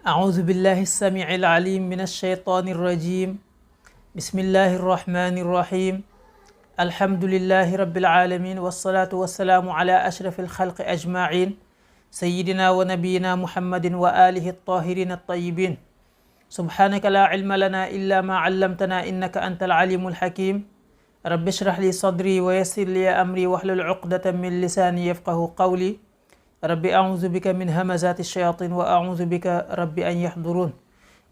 أعوذ بالله السميع العليم من الشيطان الرجيم. بسم الله الرحمن الرحيم. الحمد لله رب العالمين، والصلاة والسلام على أشرف الخلق أجمعين، سيدنا ونبينا محمد وآله الطاهرين الطيبين. سبحانك لا علم لنا إلا ما علمتنا إنك أنت العليم الحكيم. رب اشرح لي صدري ويسر لي أمري واحلل عقدة من لساني يفقه قولي. rabbi a'udhu bika min hamazati shayatin wa a'udhu bika rabbi an yahdurun.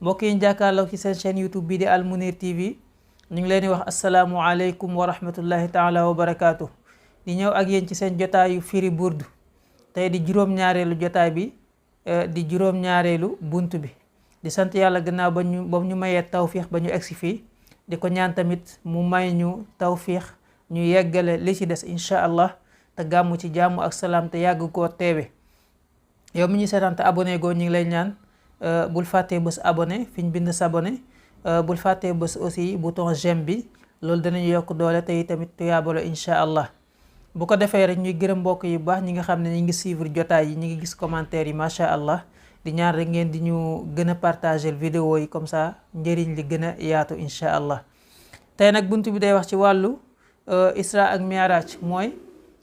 mbokk yi jàkkaarloo ci seen chaîne YouTube bi di Al Mounir TV, ñu ngi leen di wax asalaamu aleykum wa rahmatullahi taala wa barakaatu. di ñëw ak yéen ci seen jotaayu firi burdu, tey di juróom-ñaareelu jotaay bi, di juróom-ñaareelu bunt bi. di sant yàlla gannaaw ba ñu mayee tawfiix ba ñu egsi fii, di ko ñaan tamit mu may ñu tawfiix ñu yeggale li ci des incha allah, te gàmmu ci jàmm ak salaam te yàgg koo teewe. yow mi ñu seetaan te abonné goo ñu ngi lay ñaan bul fàttee bés abonné fi ñu bind s'abonné, bul fàttee bés aussi bouton j'aime bi, loolu danañu yokk doole te tamit tuyaabalo incha allah. bu ko defee rek ñuy gërëm mbokk yu baax ñi nga xam ne ñi ngi suivre jotaay yi, ñi ngi gis commentaire yi macha allah. di ñaan rek ngeen di ñu gën a partager vidéo yi, comme ça njëriñ li gën a yaatu incha allah. tey nag bunt bi day wax ci wàllu Isra ak Mi'raj, mooy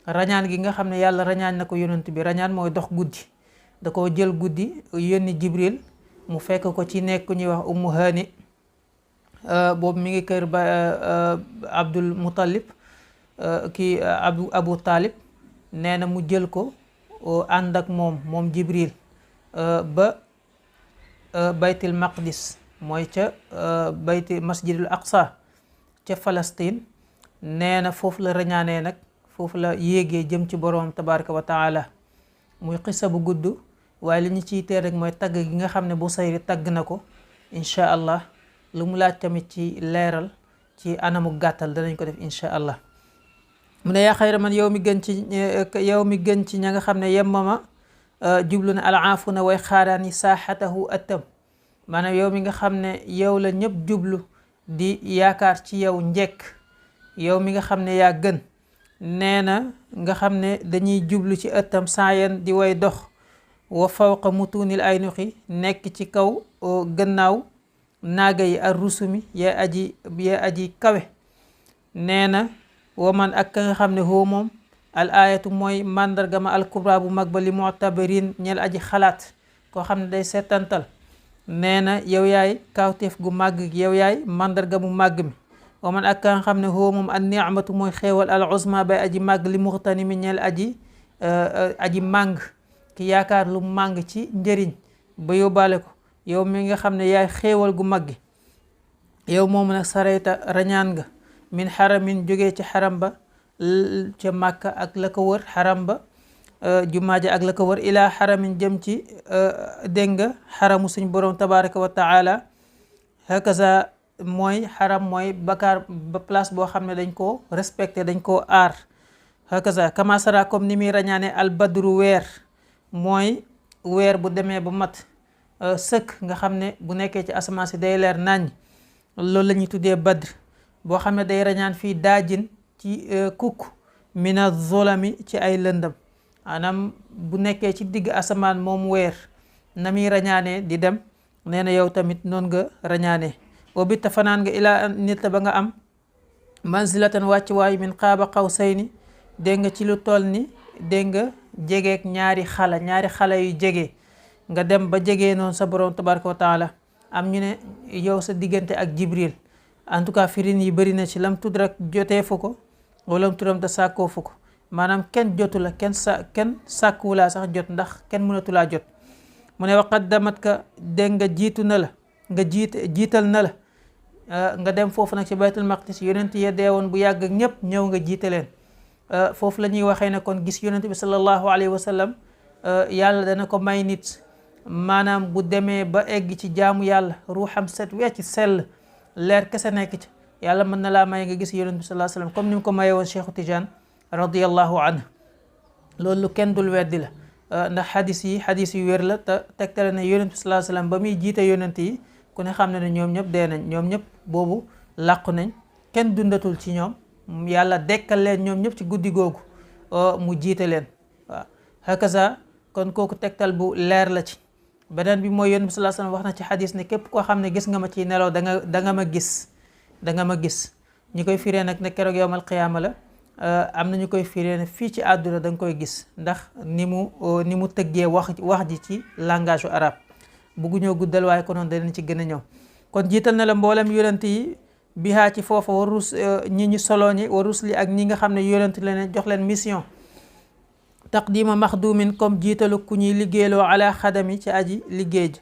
rañaan gi nga xam ne yàlla rañaan na ko yonent bi. rañaan mooy dox guddi, da koo jël guddi yónni Jibril mu fekk ko ci nekk ñuy wax Ummu Hani, boobu mi ngi kër ba Abdul Muttalib, kii Abu Talib. nee na mu jël ko ànd ak moom Jibril ba baytul maqdis, mooy ca bayti masjidul aqsa ca Palestine. nee na foofu la rañaanee nag, foofu la yéegee jëm ci boroom tabaraka wa taala. muy xissa bu gudd, waaye li ñu ciy teel rek mooy tagg gi nga xam ne Busayri tagg na ko. incha allah lu mu laaj tamit ci leeral ci anamu gàttal danañ ko def incha allah. mu ne yaa xayra man, yow mi gën ci ña nga xam ne yemmama jublu na alaafuna way xaaraan yi saaxatahu attam. maanaam yow mi nga xam ne yow la ñëpp jublu di yaakaar ci yow njekk, yow mi nga xam ne yaa gën. nee na nga xam ne dañuy jublu ci ëttam saayan di way dox, wa fawqa mutunil ay nuxi, nekk ci kaw gannaaw naaga yi ar rusumi yaa aji kawe. nee na wa man ak ka nga xam ne hoo moom al ayatu mooy màndarga ma al kubra bu mag ba li mu'tabirin ñel aji xalaat, koo xam ne day seetantal. nee na yow yaay kawteef gu màgg gi, yow yaay màndarga mu màgg mi. wa man ak ka nga xam ne hoo moom an ni'matu mooy xéewal al uzma bay aji màgg li muxtani mi ñeel aji màng, ki yaakaar lu màng ci njëriñ ba yóbbaale ko. yow mi nga xam ne yaay xéewal gu mag gi, yow moomu nag sarayta rañaan nga min xaramin jógee ci xaram ba ca Màkka ak la ko wër, xaram ba jumaa ja ak la ko wër, ilaa xaramin jëm ci dégg nga xaramu suñ boroom tabaraka wa taala. hakaza mooy xaram mooy bakaar ba place boo xam ne dañ koo respecté, dañ koo aar. hakaza kama sara, comme ni muy rañaane al badru weer, mooy weer bu demee ba mat sëkk nga xam ne bu nekkee ci asamaan si day leer naññ, loolu la ñuy tuddee badr. boo xam ne day rañaan fii daajin ci kukk mina zolami ci ay lëndam. maanaam bu nekkee ci digg asamaan moom weer na muy rañaanee di dem, nee na yow tamit noonu nga rañaanee. boo bitta fanaan nga ilaa nit ba nga am manzilatan wàcc waay min qaaba qawsayni, dégg nga ci lu toll ni dégg nga jegeek ñaari xala yu jege. nga dem ba jegee noonu sa borom tabaraka wa taala. am ñu ne yow sa diggante ak Jibril, en tout cas firin yi bëri na ci lam tudd rek jotee fu ko, wala turam te sàkkoo fu ko. maanaam kenn jotu la, kenn sàkkuwulaa sax jot, ndax kenn mënatulaa jot. mu ne waqaddamat ka, dégg nga jiitu na la, nga jiital na la. nga dem foofu nag ci baytul maqdis, yonent ya deewoon bu yàgg ak ñëpp ñëw nga jiite leen. foofu la ñuy waxee ne kon gis yonent bi sallallahu alayhi wa sallam yàlla dana ko may nit, maanaam bu demee ba egg ci jaamu yàlla, ruuxam set wecc sell, leer kese nekk ci, yàlla mën na laa may nga gis yonent bi sallallahu alayhi wa sallam comme ni mu ko mayee woon Cheikhu Tidiane radiyallahu anhu. loolu kenn dul weddi la, ndax xadis yu wér la, te tegtale ne yonent bi sallallahu alayhi wa sallam ba muy jiite yonent yi ku ne xam ne ne ñoom ñëpp dee nañ, ñoom ñëpp boobu làqu nañ, kenn dundatul ci ñoom. yàlla dekkal leen ñoom ñëpp ci guddi googu mu jiite leen. waaw hakaza kon kooku tegtal bu leer la ci. beneen bi mooy yonent bi sallallahu alayhi wasallam wax na ci xadis ne képp koo xam ne gis nga ma ci nelaw da nga ma gis ñi koy firee nag ne keroog yowmal qiyaama la. am na ñu koy firee ne fii ci àdduna da nga koy gis ndax ni mu tëggee wax ji ci langage u arab bugguñoo guddal waaye konoon danañ ci gën a ñëw. kon jiital na la mboolem yonent yi bihaa ci foofa warus ñi ñu solo ñi warus li ak ñi nga xam ne yonent leen jox leen mission. taqdima maxdumin comme jiitalu ku ñuy liggéeyloo ala xadami ci aji liggéey ji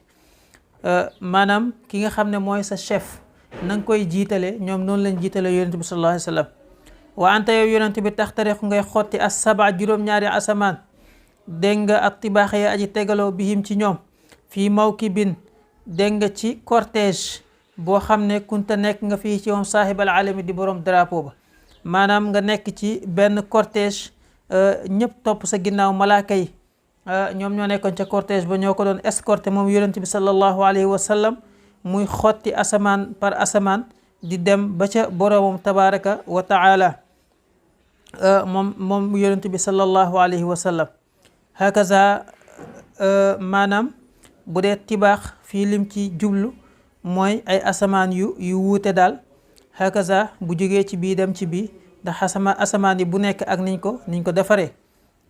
maanaam ki nga xam ne mooy sa chef na nga koy jiitale ñoom noonu lañ jiitale yonent bi sallallahu alayhi wa sallam. wa anta yow yonent bi taxtariq ngay xotti as saba juróom-ñaari asamaan dégg nga ak tibaax ya aji tegaloo bihim ci ñoom fii mawkibin dégg nga ci cortège boo xam ne kunta nekk nga fii ci moom saahibal alami di borom drapeau ba maanaam nga nekk ci benn cortège ñëpp topp sa ginnaaw malaaka yi ñoom ñoo nekkoon ca cortège ba ñoo ko doon escorté moom yonent bi sallallahu alayhi wa sallam muy xotti asamaan par asamaan di dem ba ca boromam tabaraka wa taala moom yonent bi sallallahu alayhi wa sallam hakaza maanaam bu dee tibaax fii lim ci jublu mooy ay asamaan yu wuute daal hakaza bu jógee ci bii dem ci bii ndax asamaan yi bu nekk ak niñ ko defaree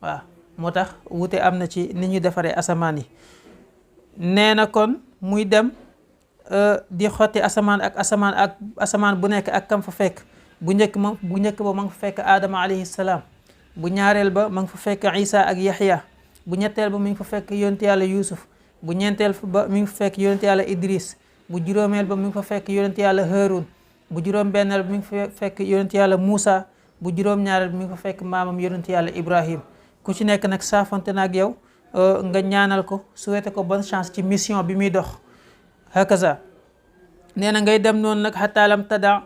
waaw moo tax wuute am na ci ni ñu defaree asamaan yi nee na kon muy dem di xotti asamaan ak asamaan bu nekk ak kam fa fekk bu njëkk ba ma nga fa fekk Adama alayhi salaam bu ñaareel ba ma nga fa fekk Isa ak Yaxya bu ñetteel ba mi ngi fa fekk yonent yàlla Yuusuf bu ñeenteel ba mi ngi fa fekk yonent yàlla Idris bu juróomeel ba mi ngi fa fekk yonent yàlla Haarun bu juróom-benneel ba mi ngi fa fekk yonent yàlla Muusa bu juróom-ñaareel ba mi ngi fa fekk maamam yonent yàlla Ibrahim ku ci nekk nag saafante na ak yow nga ñaanal ko souhaité ko bonne chance ci mission bi muy dox hakaza nee na ngay dem noonu nag xataa lam tada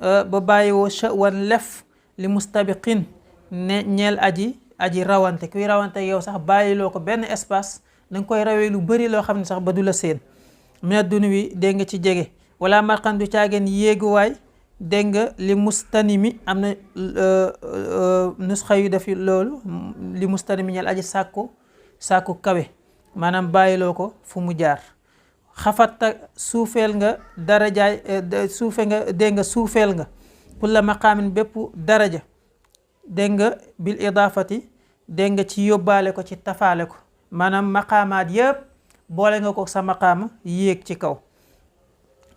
ba bàyyiwoo sha'wan lef li mustabiqin ne ñeel aji rawante kuy rawante yow sax bàyyiloo ko benn espace da nga koy rawee lu bëri loo xam ne sax ba du la seen mina dunu wi dégg nga ci jege wala marqan du caageen yéeguwaay dégg nga li mustanimi am na nusxa yu def loolu li mustanimi ñeel aji sàkku kawe maanaam bàyyiloo ko fu mu jaar xafatta suufeel nga darajaay suufeel nga kulla maqaamin bépp daraja dégg nga bil idaafati dégg nga ci yóbbaale ko ci tafaale ko maanaam maqaamaat yëpp boole nga ko sa maqaama yéeg ci kaw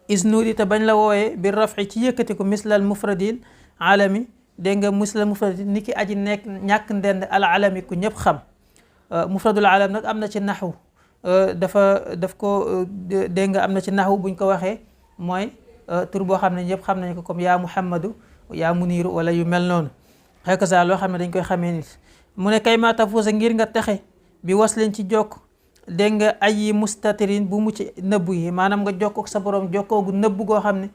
isnuudi te bañ la wooyee bi rafi ci yëkkati ko mislal mufradil alami dégg nga mislal mufradil ni ki aji nekk ñàkk ndend al alami ku ñëpp xam mufradul alam nag am na ci naxwu daf ko dégg nga am na ci naxwu buñ ko waxee mooy tur boo xam ne ñëpp xam nañ ko comme yaa muhammadu yaa muniiru wala yu mel noonu hakaza loo xam ne dañ koy xamee nit mu ne kay ma tafuusa ngir nga texe bi was leen ci jokk dégg nga ay mustatirin bu mu ci nëbb yi maanaam nga jokkook sa borom jokkoogu nëbb goo xam ne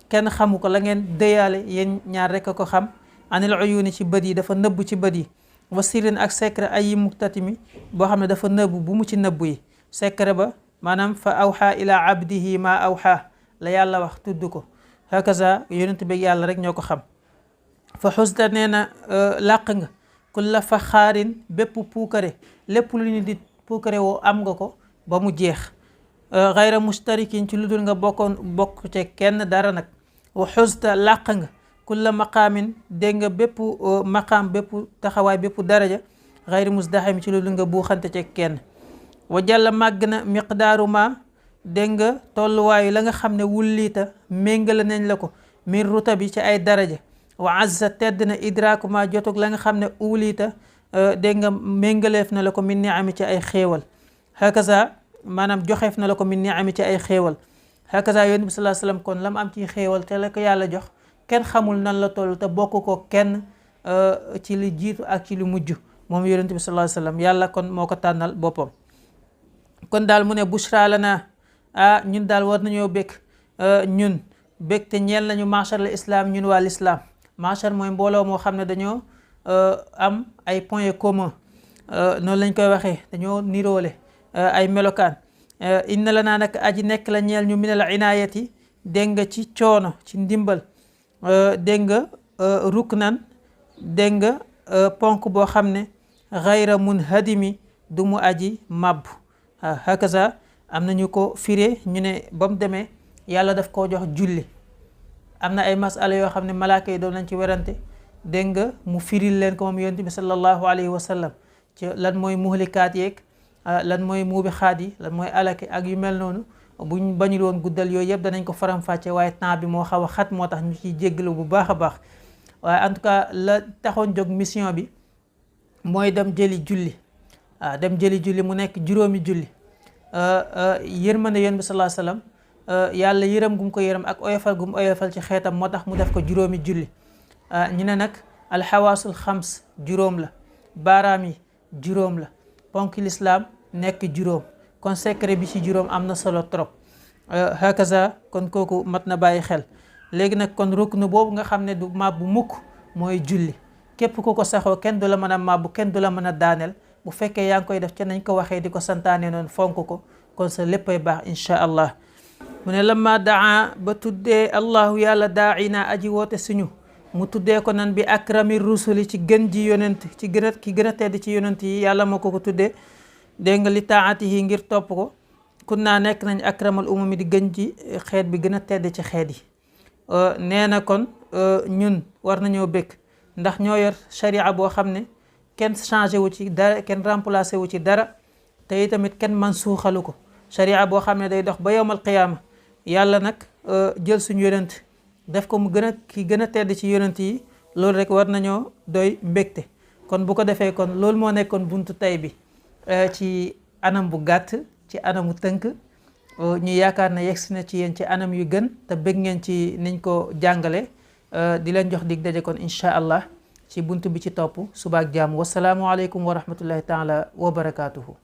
kenn xamu ko la ngeen dëyaale yéen ñaar rek a ko xam anil uyuni ci bët yi dafa nëbb ci bët yi wa sirin ak secret ay muktatimi boo xam ne dafa nëbb bu mu ci nëbb yi secret ba maanaam fa awxa ila abdihi ma awxa la yàlla wax tudd ko hakaza yonent bi yàlla rek ñoo ko xam fa xusta nee na làq nga kulla fa xaarin bépp puukare lépp lu ñu di puukare woo am nga ko ba mu jeex xayra mustarikin ci lu dul nga bokk te kenn dara nag wa xusta làq nga kulla maqaamin dégg nga bépp maqaam bépp taxawaay bépp daraja xayri musdaxim ci lu dul nga buuxante te kenn wa jàlla màgg na miqdaaru ma dégg nga tolluwaayu la nga xam ne wulliita méngale nañ la ko min ruta bi ci ay daraja wa azza tedd na idraaku ma jotug la nga xam ne uliita dégg nga méngaleef na la ko min niami ci ay xéewal hakaza maanaam joxeef na la ko min niami ci ay xéewal hakaza yonent bi sallallahu alayhi wasallam kon lam am ci xéewal te la ko yàlla jox kenn xamul nan la toll te bokk ko kenn ci li jiitu ak ci li mujj moom yonent bi sallallahu alayhi wasallam yàlla kon moo ko tànnal boppam kon daal mu ne bushra lana ñun daal war nañoo ñun bég te ñeel nañu machar al islam ñun waa l'islam machar mooy mbooloo moo xam ne dañoo am ay points communs noonu lañ koy waxee dañoo niroole ay melokaan inna la naa nag aji nekk la ñeel ñu minal inaayati dégg nga ci coono ci ndimbal dégg nga ruknan dégg nga ponk boo xam ne xayra munhadimi du mu aji màbb hakaza am na ñu ko firee ñu ne ba mu demee yàlla daf koo jox julli. am na ay masala yoo xam ne malaaka yi doon nañ ci werante dégg nga mu firil leen ko moom yonent bi sallallahu alayhi wa sallam ci lan mooy muhlikaat yeeg lan mooy muubi xaat yi lan mooy alaki ak yu mel noonu. buñ bañul woon guddal yooyu yëpp danañ ko faram-fàcce waaye temps bi moo xaw a xat moo tax ñu ciy jéggalu bu baax a baax waaye en tout cas la taxoon jóg mission bi mooy dem jëli julli dem jëli julli mu nekk juróomi julli yërmande yonent bi sallallahu alayhi wasallam yàlla yërëm gum ko yërëm ak oyofal gum oyofal ci xeetam moo tax mu def ko juróomi julli ñu ne nag alxawaasul xams juróom la baaraam yi juróom la ponk lislaam nekk juróom kon secret bi ci juróom am na solo trop hakaza kon kooku mat na bàyyi xel léegi nag kon ruknu boobu nga xam ne du màbbu mukk mooy julli képp ku ko saxoo kenn du la mën a màbbu kenn du la mën a daaneel bu fekkee yaa ngi koy def ca nañ ko waxee di ko santaane noonu fonk ko kon sa léppay baax insha allah mu ne lamma daa ba tuddee allahu yàlla daaina aji woote suñu mu tuddee ko nan bi akrami rusuli ci gën ji yonent ci gën a tedd ci yonent yi yàlla moo ko tuddee dégg nga li taatihi ngir topp ko kun naa nekk nañ akramal umami di gën ci xeet bi gën a tedd ci xeet yi nee na kon ñun war nañoo bëgg ndax ñoo yor sharia boo xam ne kenn changé wu ci dara kenn remplacé wu ci dara te itamit kenn man suuxalu ko sharia boo xam ne day dox ba yowmal qiyaama yàlla nag jël suñu yonent def ko mu gën a tedd ci yonent yi loolu rek war nañoo doy mbégte kon bu ko defee kon loolu moo nekkoon buntu tay bi ci anam bu gàtt ci anamu tënk ñu yaakaar na yegsi na ci yéen ci anam yu gën te bëgg ngeen ci niñ ko jàngale di leen jox dig daje kon incha allah ci buntu bi ci topp subaak jàmm wasalaamu aleykum wa rahmatullahi taala wa barakaatuhu